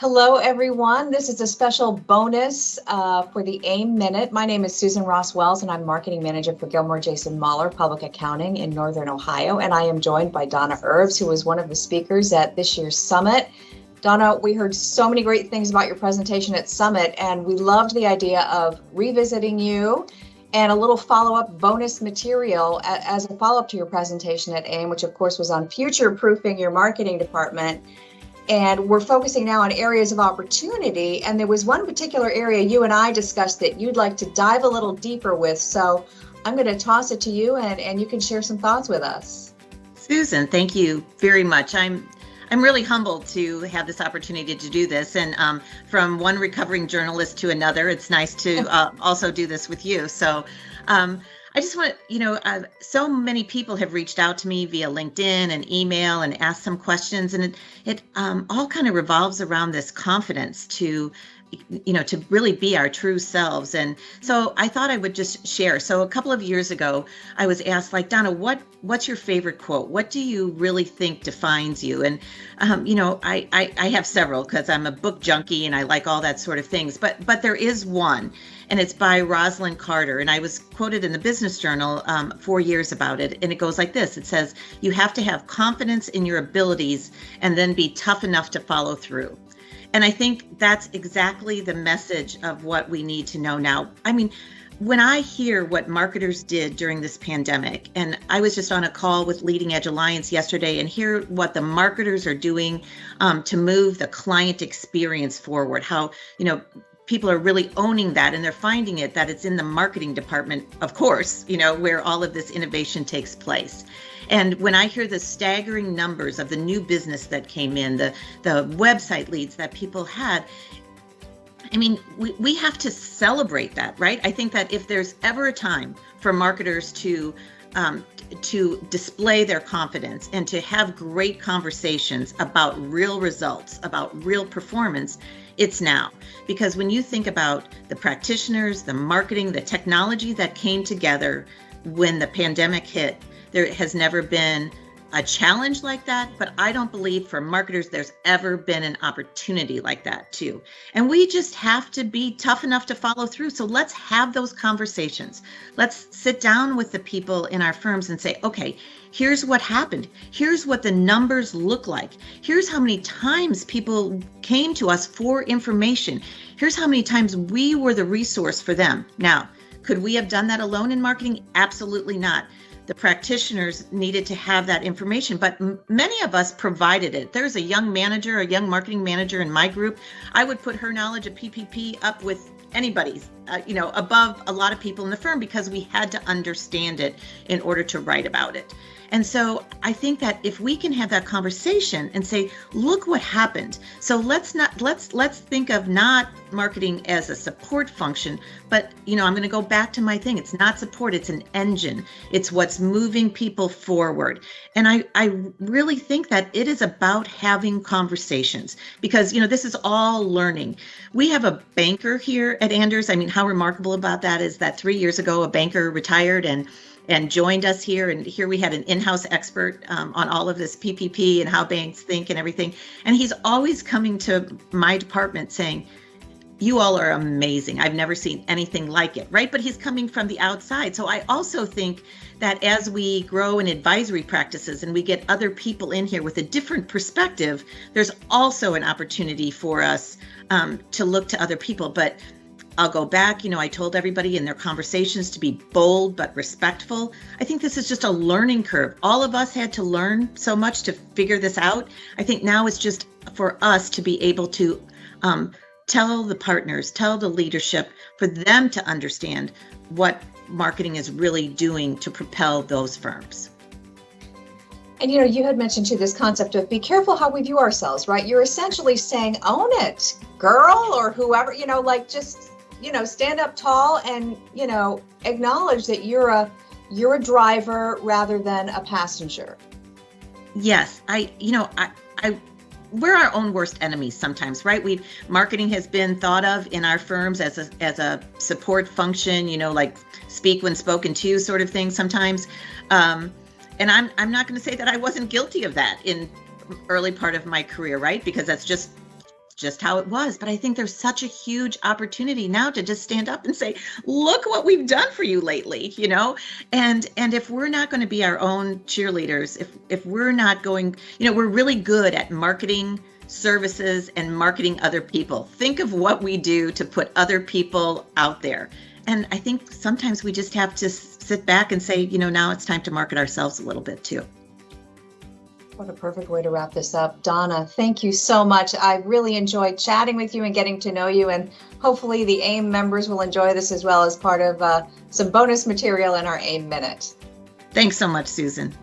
Hello, everyone. This is a special bonus for the AIM Minute. My name is Susan Ross Wells, and I'm Marketing Manager for Gilmore Jason Mahler Public Accounting in Northern Ohio. And I am joined by Donna Erbs, who was one of the speakers at this year's summit. Donna, we heard so many great things about your presentation at Summit, and we loved the idea of revisiting you and a little follow-up bonus material as a follow-up to your presentation at AIM, which of course was on future-proofing your marketing department. And we're focusing now on areas of opportunity. And there was one particular area you and I discussed that you'd like to dive a little deeper with. So I'm going to toss it to you and you can share some thoughts with us. Susan, thank you very much. I'm really humbled to have this opportunity to do this. And from one recovering journalist to another, it's nice to also do this with you. So I just want, so many people have reached out to me via LinkedIn and email and asked some questions, and it all kind of revolves around this confidence to really be our true selves. And so I thought I would just share. So a couple of years ago, I was asked, like, Donna, what's your favorite quote? What do you really think defines you? And, I have several because I'm a book junkie and I like all that sort of things. But there is one, and it's by Rosalind Carter. And I was quoted in the Business Journal 4 years about it. And it goes like this. It says, you have to have confidence in your abilities and then be tough enough to follow through. And I think that's exactly the message of what we need to know now. I mean, when I hear what marketers did during this pandemic, and I was just on a call with Leading Edge Alliance yesterday and hear what the marketers are doing to move the client experience forward, how, people are really owning that, and they're finding that it's in the marketing department, of course, where all of this innovation takes place. And when I hear the staggering numbers of the new business that came in, the website leads that people had, I mean, we have to celebrate that, right? I think that if there's ever a time for marketers to display their confidence and to have great conversations about real results, about real performance, it's now. Because when you think about the practitioners, the marketing, the technology that came together when the pandemic hit, there has never been a challenge like that, but I don't believe for marketers there's ever been an opportunity like that too. And we just have to be tough enough to follow through. So let's have those conversations. Let's sit down with the people in our firms and say, okay, here's what happened. Here's what the numbers look like. Here's how many times people came to us for information. Here's how many times we were the resource for them. Now, could we have done that alone in marketing? Absolutely not. The practitioners needed to have that information, but many of us provided it. There's a young manager, a young marketing manager in my group. I would put her knowledge of PPP up with anybody's, above a lot of people in the firm because we had to understand it in order to write about it. And so I think that if we can have that conversation and say, look what happened. So let's think of not marketing as a support function, but I'm going to go back to my thing. It's not support, it's an engine. It's what's moving people forward. And I really think that it is about having conversations because, this is all learning. We have a banker here at Anders. I mean, how remarkable about that is that 3 years ago, a banker retired and joined us here. And here we had an in-house expert on all of this PPP and how banks think and everything. And he's always coming to my department saying, you all are amazing. I've never seen anything like it, right? But he's coming from the outside. So I also think that as we grow in advisory practices and we get other people in here with a different perspective, there's also an opportunity for us to look to other people. But I'll go back, I told everybody in their conversations to be bold but respectful. I think this is just a learning curve. All of us had to learn so much to figure this out. I think now it's just for us to be able to tell the partners, tell the leadership, for them to understand what marketing is really doing to propel those firms. And you had mentioned too this concept of be careful how we view ourselves, right? You're essentially saying, own it, girl, or whoever, just stand up tall and, acknowledge that you're a driver rather than a passenger. Yes, we're our own worst enemies sometimes, right? Marketing has been thought of in our firms as a support function, like speak when spoken to sort of thing sometimes. And I'm not going to say that I wasn't guilty of that in early part of my career, right? Because that's just just how it was. But I think there's such a huge opportunity now to just stand up and say, look what we've done for you lately, and if we're not going to be our own cheerleaders, if we're not going, we're really good at marketing services and marketing other people. Think of what we do to put other people out there. And I think sometimes we just have to sit back and say, now it's time to market ourselves a little bit too. What a perfect way to wrap this up. Donna, thank you so much. I really enjoyed chatting with you and getting to know you, and hopefully the AIM members will enjoy this as well as part of some bonus material in our AIM Minute. Thanks so much, Susan.